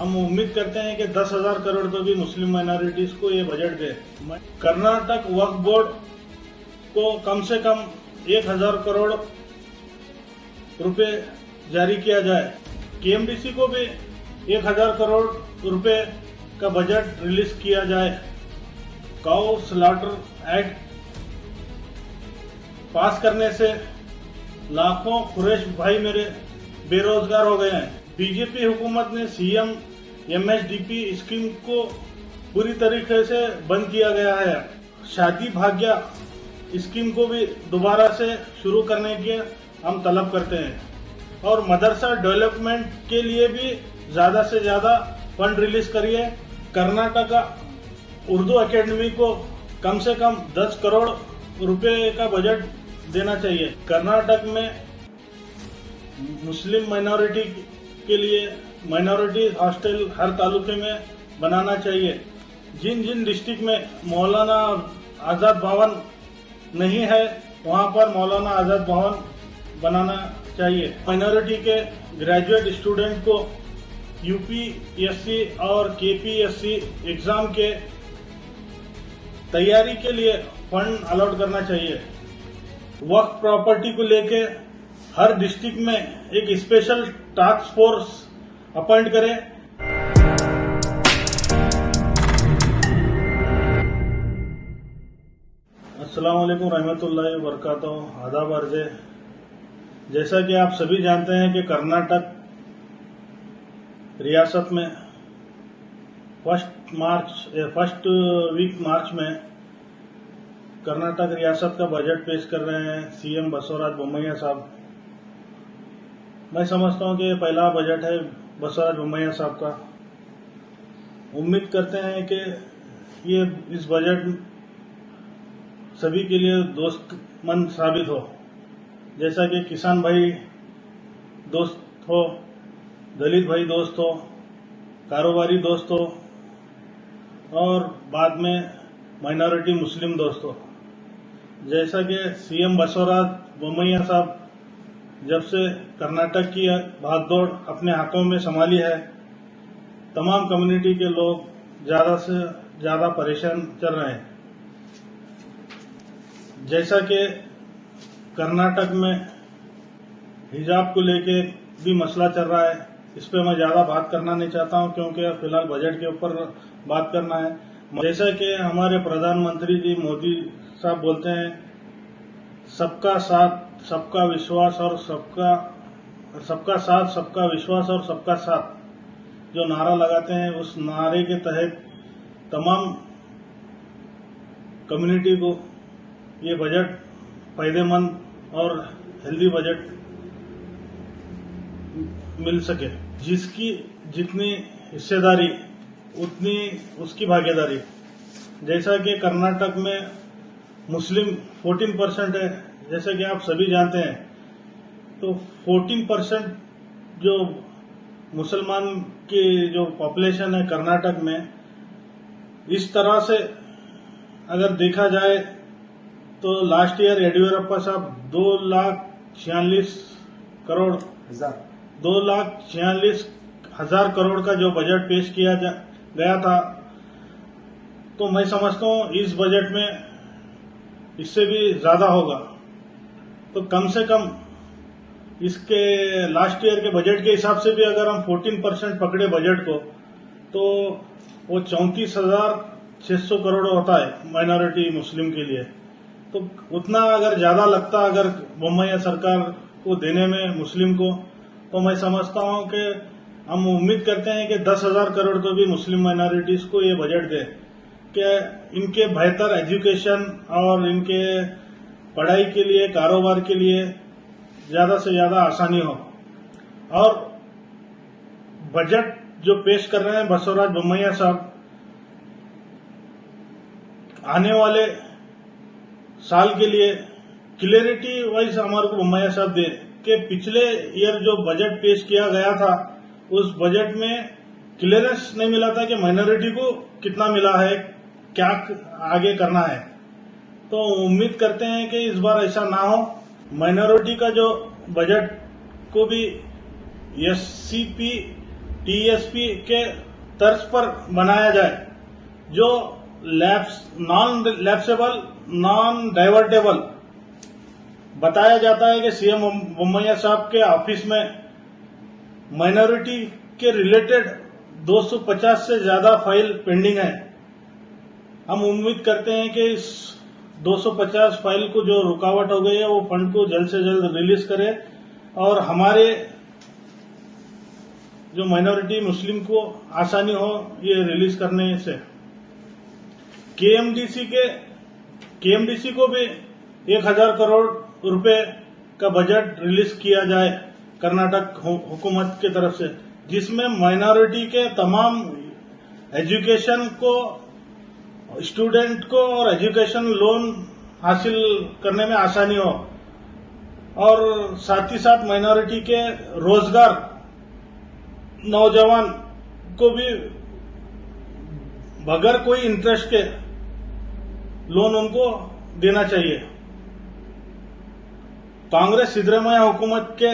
हम उम्मीद करते हैं कि 10,000 करोड़ तो भी मुस्लिम माइनॉरिटीज को ये बजट दे। कर्नाटक वक्फ बोर्ड को कम से कम 1,000 करोड़ रुपए जारी किया जाए। केएमडीसी को भी 1,000 करोड़ रुपए का बजट रिलीज किया जाए। काउ स्लॉटर एक्ट पास करने से लाखों कुरैश भाई मेरे बेरोजगार हो गए हैं। बीजेपी हुकूमत ने सीएम एमएसडीपी स्कीम को पूरी तरीके से बंद किया गया है। शादी भाग्य स्कीम को भी दोबारा से शुरू करने की हम तलब करते हैं और मदरसा डेवलपमेंट के लिए भी ज्यादा से ज्यादा फंड रिलीज करिए। कर्नाटका उर्दू एकेडमी को कम से कम 10 करोड़ रुपए का बजट देना चाहिए। कर्नाटक में मुस्लिम माइनॉरिटी के लिए माइनॉरिटी हॉस्टल हर तालुके में बनाना चाहिए। जिन जिन डिस्ट्रिक्ट में मौलाना आजाद भवन नहीं है वहां पर मौलाना आजाद भवन बनाना चाहिए। माइनॉरिटी के ग्रेजुएट स्टूडेंट को यूपीएससी और केपीएससी एग्जाम के तैयारी के लिए फंड अलॉट करना चाहिए। वक्फ प्रॉपर्टी को लेके हर डिस्ट्रिक्ट में एक स्पेशल टास्क फोर्स अपॉइंट करें। अस्सलाम वालेकुम रहमतुल्लाहि व बरकातहू। आदाब अर्ज़े। जैसा कि आप सभी जानते हैं कि कर्नाटक रियासत में फर्स्ट वीक मार्च में कर्नाटक रियासत का बजट पेश कर रहे हैं सीएम बसवराज बोम्मैया साहब। मैं समझता हूं कि ये पहला बजट है बसवराज बोम्मैया साहब का। उम्मीद करते हैं कि ये इस बजट सभी के लिए दोस्तमंद साबित हो। जैसा कि किसान भाई दोस्त हो, दलित भाई दोस्त हो, कारोबारी दोस्त हो और बाद में माइनॉरिटी मुस्लिम दोस्त हो। जैसा कि सीएम बसवराज बोम्मैया साहब जब से कर्नाटक की भागदौड़ अपने हाथों में संभाली है, तमाम कम्युनिटी के लोग ज्यादा से ज्यादा परेशान चल रहे हैं। जैसा कि कर्नाटक में हिजाब को लेके भी मसला चल रहा है, इस पे मैं ज्यादा बात करना नहीं चाहता हूं क्योंकि फिलहाल बजट के ऊपर बात करना है। जैसा कि हमारे प्रधानमंत्री जी मोदी साहब बोलते हैं, सबका साथ सबका विश्वास और सबका साथ सबका विश्वास और सबका साथ जो नारा लगाते हैं, उस नारे के तहत तमाम कम्युनिटी को ये बजट फायदेमंद और हेल्दी बजट मिल सके। जिसकी जितनी हिस्सेदारी उतनी उसकी भागीदारी। जैसा कि कर्नाटक में मुस्लिम 14% है, जैसा कि आप सभी जानते हैं, तो 14% जो मुसलमान की जो पॉपुलेशन है कर्नाटक में, इस तरह से अगर देखा जाए तो लास्ट ईयर येडियुरप्पा साहब 2,46,000 करोड़ का जो बजट पेश किया गया था, तो मैं समझता हूं इस बजट में इससे भी ज्यादा होगा। तो कम से कम इसके लास्ट ईयर के बजट के हिसाब से भी अगर हम 14% पकड़े बजट को, तो वो 34,600 करोड़ होता है माइनॉरिटी मुस्लिम के लिए। तो उतना अगर ज्यादा लगता अगर बोम्मैया सरकार को देने में मुस्लिम को, तो मैं समझता हूं कि हम उम्मीद करते हैं कि 10,000 करोड़ तो भी मुस्लिम माइनॉरिटीज को ये बजट दे कि इनके बेहतर एजुकेशन और इनके पढ़ाई के लिए, कारोबार के लिए ज्यादा से ज्यादा आसानी हो। और बजट जो पेश कर रहे हैं बसवराज बोम्मैया साहब, आने वाले साल के लिए क्लियरिटी वाइज हमारे को बोम्मैया साहब दे कि पिछले ईयर जो बजट पेश किया गया था, उस बजट में क्लियरेंस नहीं मिला था कि माइनॉरिटी को कितना मिला है, क्या आगे करना है। तो उम्मीद करते हैं कि इस बार ऐसा ना हो। माइनॉरिटी का जो बजट को भी एससीपी टीएसपी के तर्ज पर बनाया जाए, जो नॉन लैप्सेबल, नॉन डाइवर्टेबल। बताया जाता है कि सीएम बोम्मैया साहब के ऑफिस में माइनॉरिटी के रिलेटेड 250 से ज्यादा फाइल पेंडिंग है। हम उम्मीद करते हैं कि इस 250 फाइल को जो रुकावट हो गई है वो फंड को जल्द से जल्द रिलीज करे और हमारे जो माइनॉरिटी मुस्लिम को आसानी हो ये रिलीज करने से। केएमडीसी को भी 1000 करोड़ रुपए का बजट रिलीज किया जाए कर्नाटक हुकूमत की तरफ से, जिसमें माइनॉरिटी के तमाम एजुकेशन को, स्टूडेंट को और एजुकेशन लोन हासिल करने में आसानी हो और साथ ही साथ माइनॉरिटी के रोजगार, नौजवान को भी बगैर कोई इंटरेस्ट के लोन उनको देना चाहिए। कांग्रेस सिद्धरामैया हुकूमत के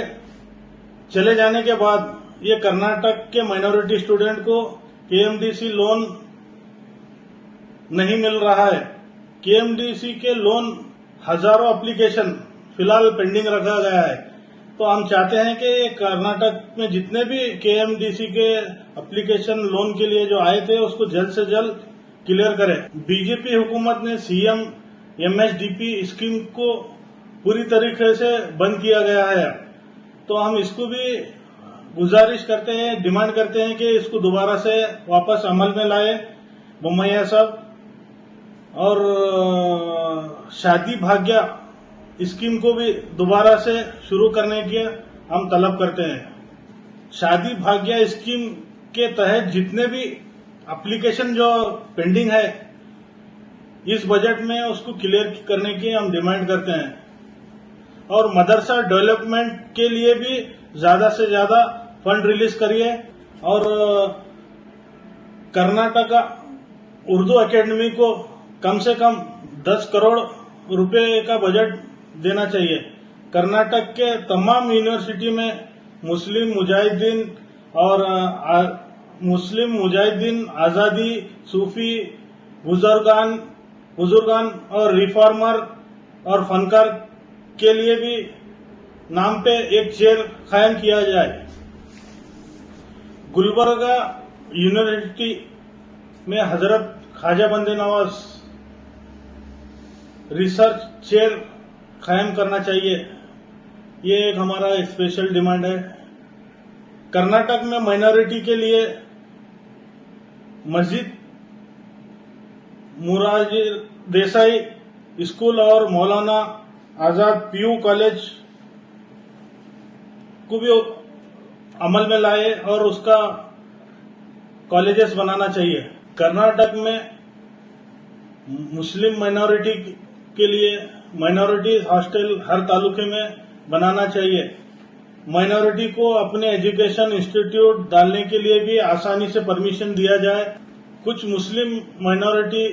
चले जाने के बाद ये कर्नाटक के माइनॉरिटी स्टूडेंट को केएमडीसी लोन नहीं मिल रहा है। केएमडीसी के लोन हजारों एप्लीकेशन फिलहाल पेंडिंग रखा गया है। तो हम चाहते हैं कि कर्नाटक में जितने भी केएमडीसी के एप्लीकेशन लोन के लिए जो आए थे उसको जल्द से जल्द क्लियर करें। बीजेपी हुकूमत ने सीएम एमएसडीपी स्कीम को पूरी तरीके से बंद किया गया है, तो हम इसको भी गुजारिश करते हैं, डिमांड करते हैं कि इसको दोबारा से वापस अमल में लाए बोम्मैया साहब। और शादी भाग्य स्कीम को भी दोबारा से शुरू करने की हम तलब करते हैं। शादी भाग्य स्कीम के तहत जितने भी एप्लीकेशन जो पेंडिंग है इस बजट में उसको क्लियर करने की हम डिमांड करते हैं। और मदरसा डेवलपमेंट के लिए भी ज्यादा से ज्यादा फंड रिलीज करिए और कर्नाटका उर्दू एकेडमी को कम से कम 10 करोड़ रुपए का बजट देना चाहिए। कर्नाटक के तमाम यूनिवर्सिटी में मुस्लिम मुजाहिदीन, आजादी, सूफी, बुजुर्गान और रिफॉर्मर और फनकार के लिए भी नाम पे एक चेयर कायम किया जाए। गुलबर्गा यूनिवर्सिटी में हजरत ख्वाजा बंदे नवाज रिसर्च चेयर कायम करना चाहिए। ये एक हमारा स्पेशल डिमांड है। कर्नाटक में माइनॉरिटी के लिए मस्जिद, मोरारजी देसाई स्कूल और मौलाना आजाद पीयू कॉलेज को भी अमल में लाए और उसका कॉलेजेस बनाना चाहिए। कर्नाटक में मुस्लिम माइनॉरिटी के लिए माइनॉरिटी हॉस्टल हर तालुके में बनाना चाहिए। माइनॉरिटी को अपने एजुकेशन इंस्टीट्यूट डालने के लिए भी आसानी से परमिशन दिया जाए। कुछ मुस्लिम माइनॉरिटी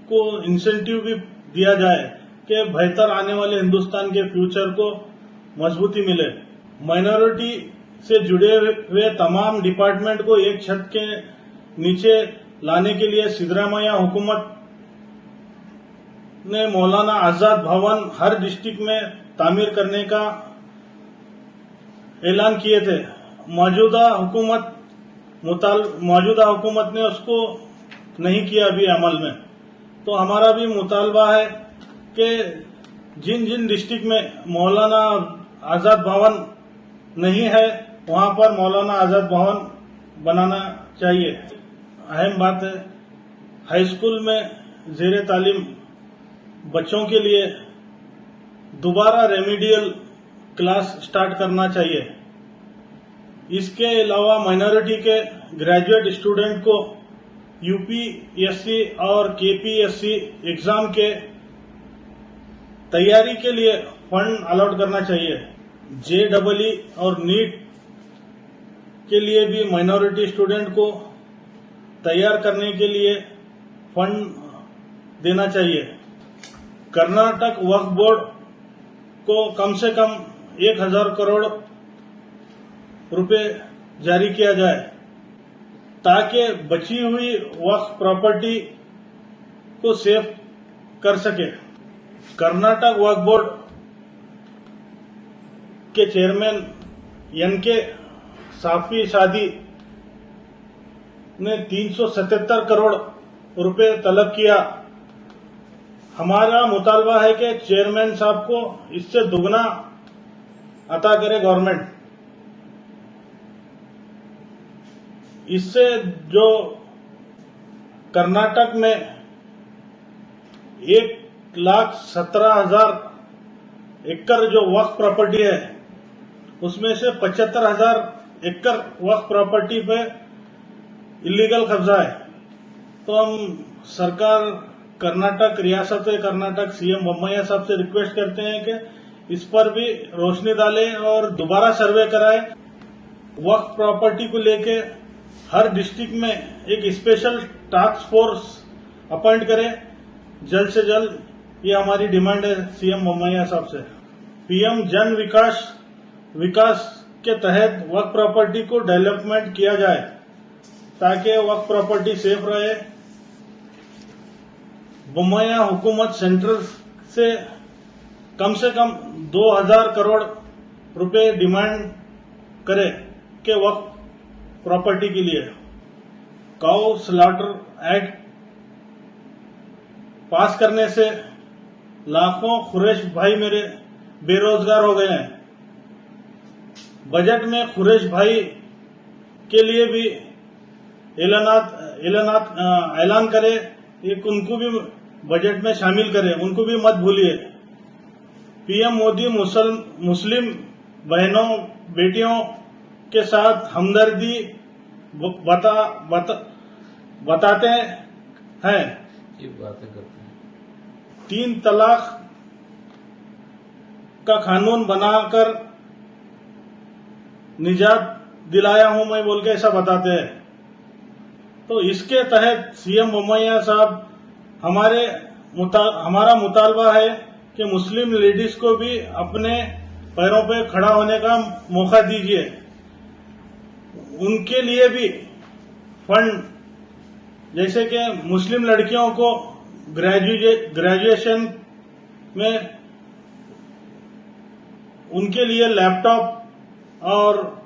को इंसेंटिव भी दिया जाए कि बेहतर आने वाले हिंदुस्तान के फ्यूचर को मजबूती मिले। माइनॉरिटी से जुड़े हुए तमाम डिपार्टमेंट को एक छत के नीचे लाने के लिए सिद्धरामैया हुकूमत ने मौलाना आजाद भवन हर डिस्ट्रिक्ट में तामीर करने का ऐलान किए थे। मौजूदा हुकूमत ने उसको नहीं किया अभी अमल में। तो हमारा भी मुतालबा है कि जिन जिन डिस्ट्रिक्ट में मौलाना आजाद भवन नहीं है वहां पर मौलाना आजाद भवन बनाना चाहिए। अहम बात है, हाई स्कूल में जेर तालीम बच्चों के लिए दोबारा रेमिडियल क्लास स्टार्ट करना चाहिए। इसके अलावा माइनॉरिटी के ग्रेजुएट स्टूडेंट को यूपीएससी और केपीएससी एग्जाम के तैयारी के लिए फंड अलॉट करना चाहिए। जेईई और नीट के लिए भी माइनॉरिटी स्टूडेंट को तैयार करने के लिए फंड देना चाहिए। कर्नाटक वक्फ बोर्ड को कम से कम 1000 करोड़ रुपए जारी किया जाए। ताकि बची हुई वक्फ प्रॉपर्टी को सेव कर सके। कर्नाटक वक्फ बोर्ड के चेयरमैन एन.के. साफी शादी ने 377 करोड़ रुपए तलब किया। हमारा मुतालबा है कि चेयरमैन साहब को इससे दुगना अता करे गवर्नमेंट। इससे जो कर्नाटक में 1,17,000 एकड़ जो वक्फ प्रॉपर्टी है, उसमें से 75,000 एकड़ वक्फ प्रॉपर्टी पे इलीगल कब्जा है। तो हम सरकार कर्नाटक, रियासत कर्नाटक, सीएम बोम्मैया साहब से रिक्वेस्ट करते हैं कि इस पर भी रोशनी डाले और दोबारा सर्वे कराए। वक्फ प्रॉपर्टी को लेके हर डिस्ट्रिक्ट में एक स्पेशल टास्क फोर्स अपॉइंट करे जल्द से जल्द। ये हमारी डिमांड है सीएम बोम्मैया साहब से। पीएम जन विकास के तहत वक्फ प्रॉपर्टी को डेवलपमेंट किया जाए ताकि वक्फ प्रॉपर्टी सेफ रहे। बोम्मैया हुकूमत सेंट्रल से कम 2,000 करोड़ रुपए डिमांड करे के वक्फ प्रॉपर्टी के लिए। काऊ स्लॉटर एक्ट पास करने से लाखों कुरैश भाई मेरे बेरोजगार हो गए हैं। बजट में कुरैश भाई के लिए भी ऐलान करे, एक उनको भी बजट में शामिल करे, उनको भी मत भूलिए। पीएम मोदी मुस्लिम बहनों बेटियों के साथ हमदर्दी बताते हैं। तीन तलाक का कानून बनाकर निजात दिलाया हूं मैं बोल के ऐसा बताते हैं। तो इसके तहत सीएम बोम्मैया साहब हमारा मुतालबा है कि मुस्लिम लेडीज को भी अपने पैरों पे खड़ा होने का मौका दीजिए। उनके लिए भी फंड, जैसे कि मुस्लिम लड़कियों को ग्रेजुएशन में उनके लिए लैपटॉप और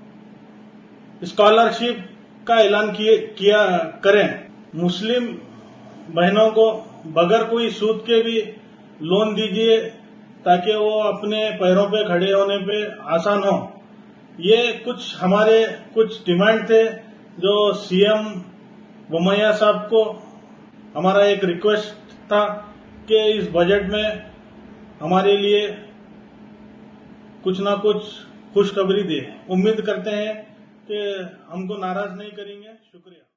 स्कॉलरशिप का ऐलान किया करें। मुस्लिम बहनों को बगैर कोई सूद के भी लोन दीजिए ताकि वो अपने पैरों पे खड़े होने पे आसान हो। ये हमारे कुछ डिमांड थे जो सीएम बोम्मैया साहब को हमारा एक रिक्वेस्ट था कि इस बजट में हमारे लिए कुछ ना कुछ खुशखबरी दे। उम्मीद करते हैं कि हमको नाराज नहीं करेंगे। शुक्रिया।